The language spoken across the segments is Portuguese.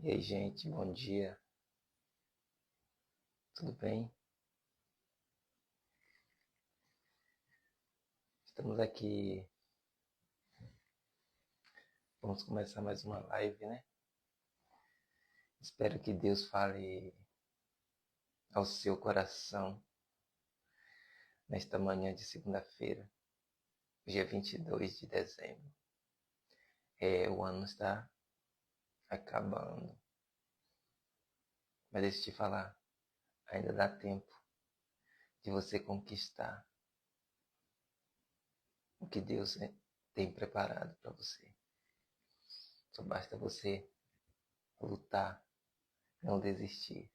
E aí, gente, bom dia. Tudo bem? Estamos aqui. Vamos começar mais uma live, né? Espero que Deus fale ao seu coração nesta manhã de segunda-feira, dia 22 de dezembro. O ano está acabando. Mas deixa eu te falar, ainda dá tempo de você conquistar o que Deus tem preparado para você. Só basta você lutar, não desistir.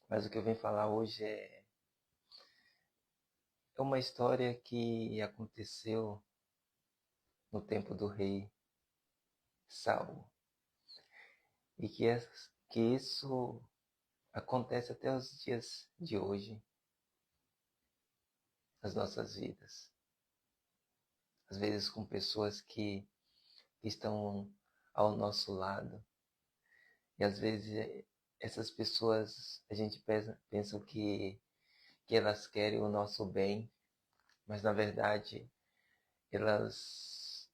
Mas o que eu venho falar hoje é uma história que aconteceu no tempo do rei Saul. E que isso acontece até os dias de hoje, nas nossas vidas. Às vezes com pessoas que estão ao nosso lado. E às vezes essas pessoas, a gente pensa que elas querem o nosso bem, mas na verdade elas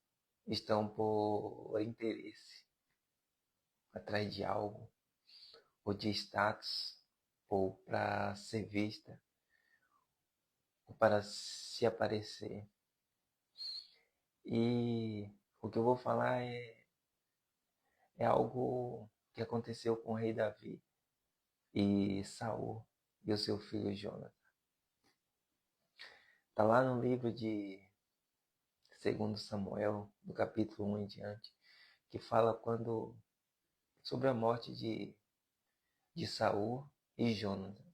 estão por interesse, atrás de algo, ou de status, ou para ser vista, ou para se aparecer. E o que eu vou falar é algo que aconteceu com o rei Davi e Saul e o seu filho Jonathan. Está lá no livro de 2 Samuel, do capítulo 1 em diante, que fala sobre a morte de Saul e Jonathan,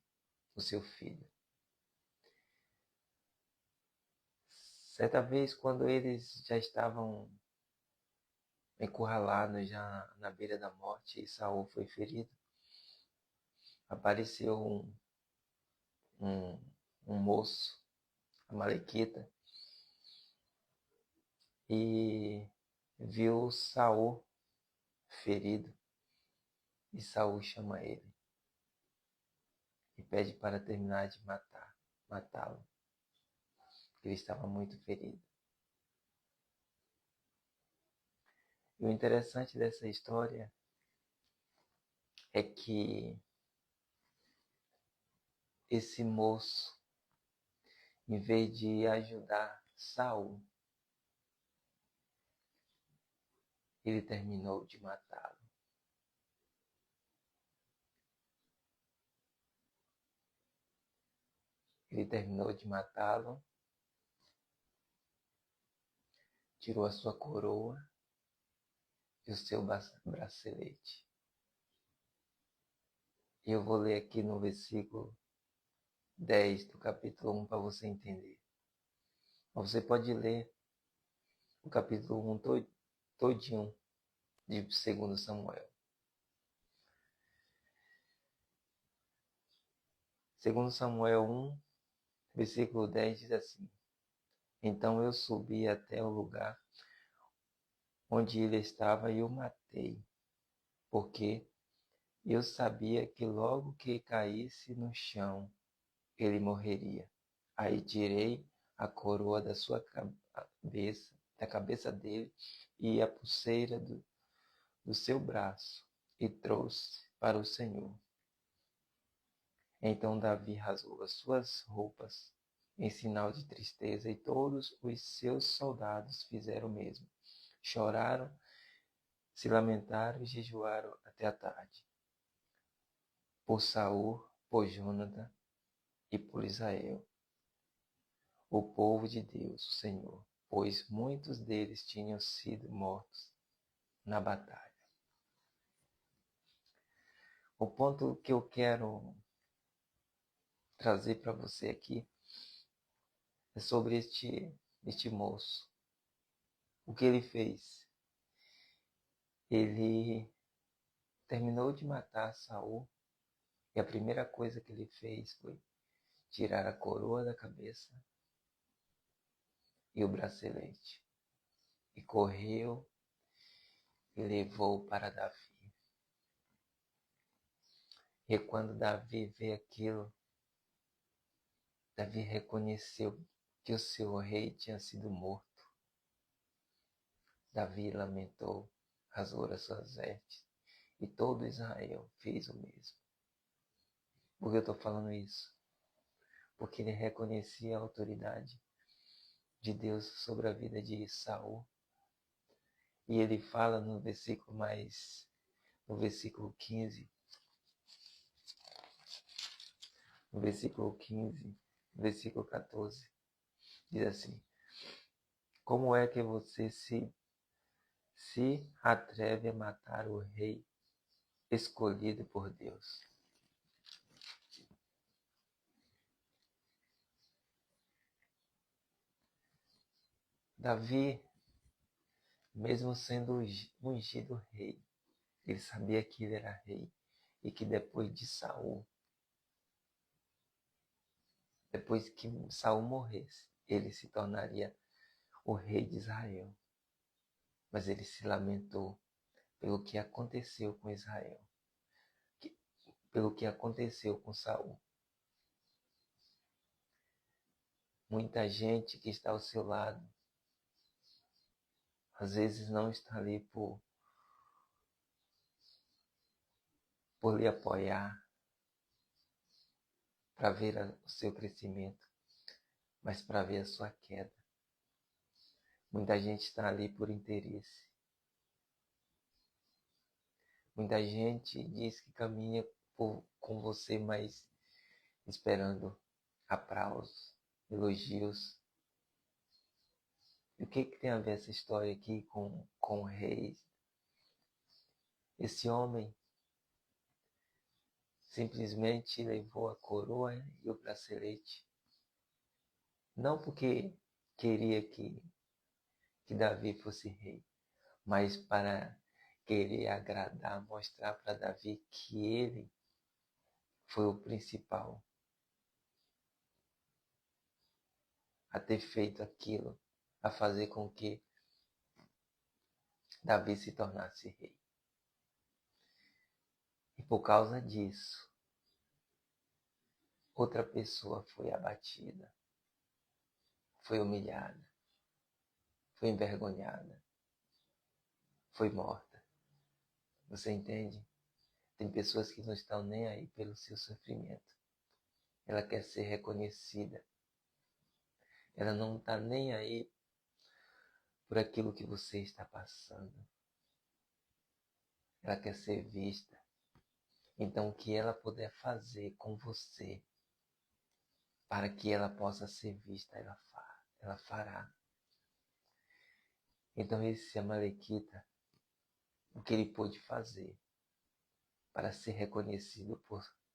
o seu filho. Certa vez, quando eles já estavam encurralados, já na beira da morte, e Saul foi ferido, apareceu um moço, amalequita, e viu Saul ferido, e Saul chama ele e pede para terminar de matá-lo. Ele estava muito ferido. E o interessante dessa história é que esse moço, em vez de ajudar Saul, ele terminou de matá-lo. Ele terminou de matá-lo, tirou a sua coroa e o seu bracelete. E eu vou ler aqui no versículo 10 do capítulo 1 para você entender. Mas você pode ler o capítulo 1 todinho de 2 Samuel. 2 Samuel 1, versículo 10 diz assim: Então eu subi até o lugar onde ele estava e o matei, porque eu sabia que logo que caísse no chão, ele morreria. Aí tirei a coroa da sua cabeça, da cabeça dele, e a pulseira do seu braço, e trouxe para o Senhor. Então Davi rasgou as suas roupas em sinal de tristeza, e todos os seus soldados fizeram o mesmo. Choraram, se lamentaram e jejuaram até a tarde. Por Saul, por Jonathan e por Israel, o povo de Deus, o Senhor, pois muitos deles tinham sido mortos na batalha. O ponto que eu quero trazer para você aqui é sobre este moço. O que ele fez? Ele terminou de matar Saul e a primeira coisa que ele fez foi tirar a coroa da cabeça e o bracelete. E correu e levou para Davi. E quando Davi vê aquilo, Davi reconheceu que o seu rei tinha sido morto. Davi lamentou, rasgou as suas vestes, e todo Israel fez o mesmo. Por que eu estou falando isso? Porque ele reconhecia a autoridade de Deus sobre a vida de Saul. E ele fala no versículo 15, no versículo 14, diz assim: como é que você se atreve a matar o rei escolhido por Deus? Davi, mesmo sendo ungido rei, ele sabia que ele era rei e que depois de Saul, depois que Saul morresse, ele se tornaria o rei de Israel. Mas ele se lamentou pelo que aconteceu com Israel, pelo que aconteceu com Saul. Muita gente que está ao seu lado, às vezes não está ali por lhe apoiar, para ver o seu crescimento, mas para ver a sua queda. Muita gente está ali por interesse. Muita gente diz que caminha com você, mas esperando aplausos, elogios. E o que tem a ver essa história aqui com o rei? Esse homem simplesmente levou a coroa e o bracelete. Não porque queria que Davi fosse rei, mas para querer agradar, mostrar para Davi que ele foi o principal a ter feito aquilo, a fazer com que Davi se tornasse rei. E por causa disso, outra pessoa foi abatida, foi humilhada, foi envergonhada, foi morta. Você entende? Tem pessoas que não estão nem aí pelo seu sofrimento. Ela quer ser reconhecida. Ela não está nem aí por aquilo que você está passando. Ela quer ser vista. Então, o que ela puder fazer com você para que ela possa ser vista, ela fará. Então, esse Amalequita, o que ele pôde fazer para ser reconhecido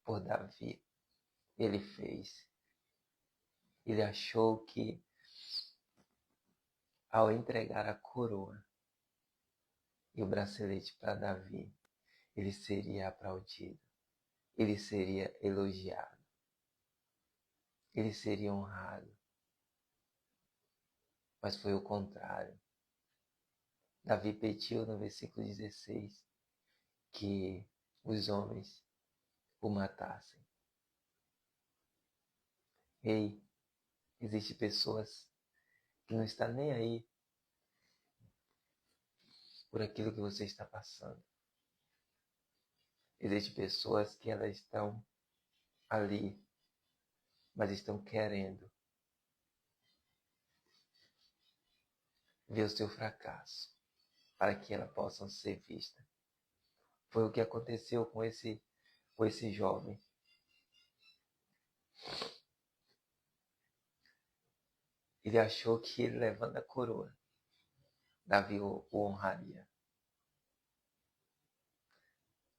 por Davi, ele fez. Ele achou que, ao entregar a coroa e o bracelete para Davi, ele seria aplaudido, ele seria elogiado, ele seria honrado. Mas foi o contrário. Davi pediu no versículo 16 que os homens o matassem. Ei, existem pessoas que não estão nem aí por aquilo que você está passando. Existem pessoas que elas estão ali, mas estão querendo ver o seu fracasso para que elas possam ser vistas. Foi o que aconteceu com esse jovem. Ele achou que ele levando a coroa, Davi o honraria.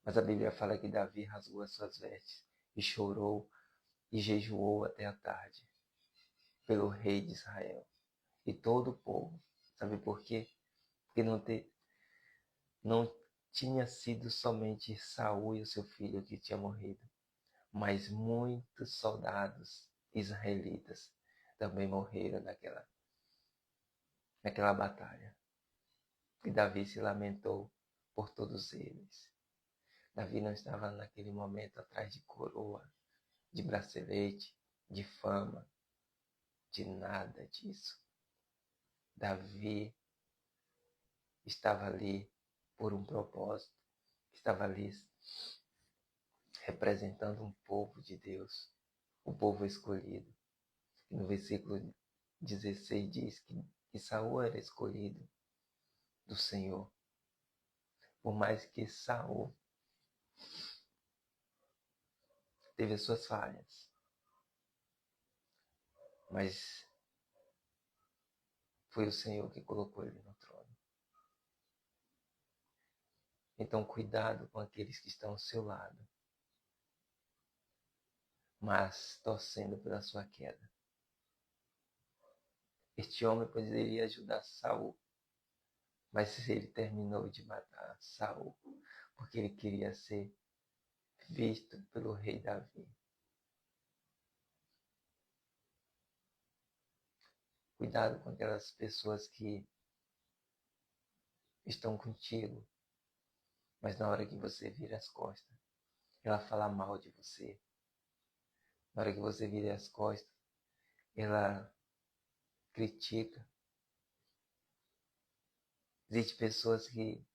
Mas a Bíblia fala que Davi rasgou as suas vestes e chorou e jejuou até a tarde pelo rei de Israel e todo o povo. Sabe por quê? Porque não tinha sido somente Saul e o seu filho que tinha morrido, mas muitos soldados israelitas também morreram naquela batalha. E Davi se lamentou por todos eles. Davi não estava naquele momento atrás de coroa, de bracelete, de fama, de nada disso. Davi estava ali por um propósito, estava ali representando um povo de Deus, o povo escolhido. E no versículo 16 diz que Saul era escolhido do Senhor. Por mais que Saul teve as suas falhas, mas foi o Senhor que colocou ele no trono. Então cuidado com aqueles que estão ao seu lado, mas torcendo pela sua queda. Este homem poderia ajudar Saul, mas ele terminou de matar Saul, porque ele queria ser visto pelo rei Davi. Cuidado com aquelas pessoas que estão contigo, mas na hora que você vira as costas, ela fala mal de você. Na hora que você vira as costas, ela critica. Existem pessoas que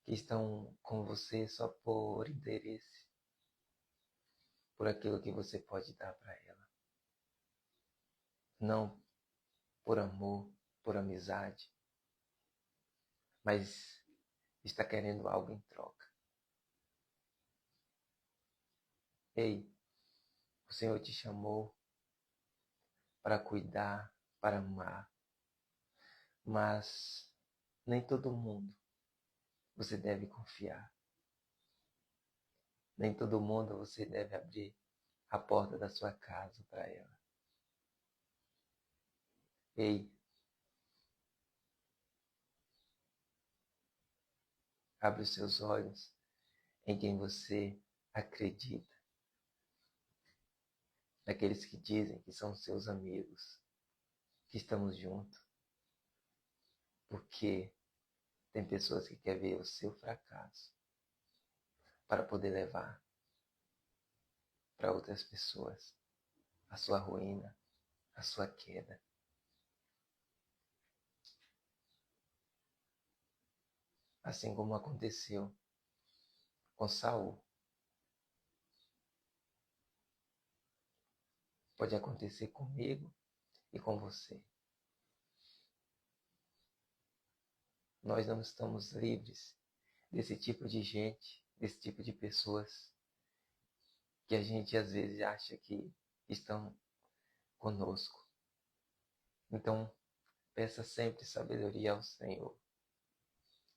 estão com você só por interesse, por aquilo que você pode dar para ela. Não por amor, por amizade, mas está querendo algo em troca. Ei, o Senhor te chamou para cuidar, para amar, mas nem todo mundo você deve confiar. Nem todo mundo você deve abrir a porta da sua casa para ela. Ei, abre os seus olhos em quem você acredita. Naqueles que dizem que são seus amigos, que estamos juntos. Porque tem pessoas que querem ver o seu fracasso para poder levar para outras pessoas a sua ruína, a sua queda. Assim como aconteceu com Saul. Pode acontecer comigo e com você. Nós não estamos livres desse tipo de gente, desse tipo de pessoas que a gente às vezes acha que estão conosco. Então, peça sempre sabedoria ao Senhor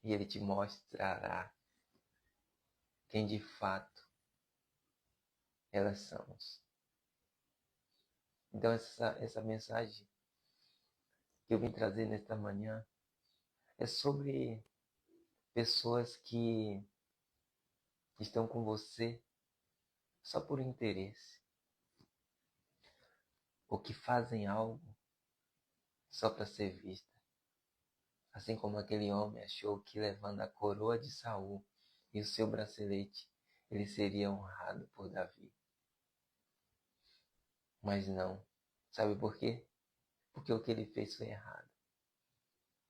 e Ele te mostrará quem de fato elas são. Então, essa mensagem que eu vim trazer nesta manhã é sobre pessoas que estão com você só por interesse, ou que fazem algo só para ser vista. Assim como aquele homem achou que levando a coroa de Saul e o seu bracelete, ele seria honrado por Davi. Mas não. Sabe por quê? Porque o que ele fez foi errado.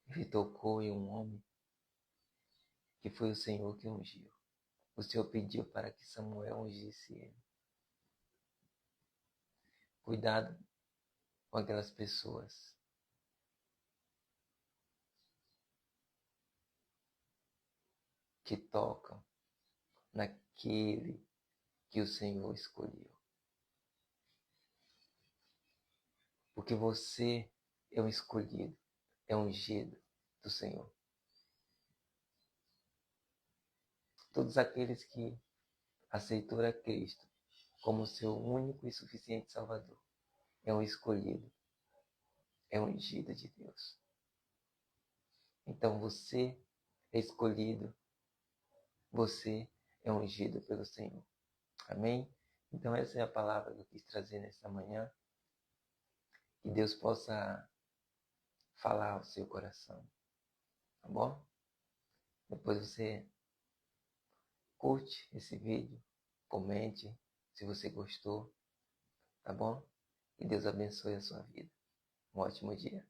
Ele tocou em um homem que foi o Senhor que ungiu. O Senhor pediu para que Samuel ungisse ele. Cuidado com aquelas pessoas que tocam naquele que o Senhor escolheu. Porque você é um escolhido, é ungido do Senhor. Todos aqueles que aceitou a Cristo como seu único e suficiente Salvador é um escolhido, é um ungido de Deus. Então você é escolhido, você é ungido pelo Senhor. Amém? Então essa é a palavra que eu quis trazer nesta manhã. Que Deus possa falar ao seu coração. Tá bom? Depois você curte esse vídeo, comente se você gostou, tá bom? E Deus abençoe a sua vida. Um ótimo dia.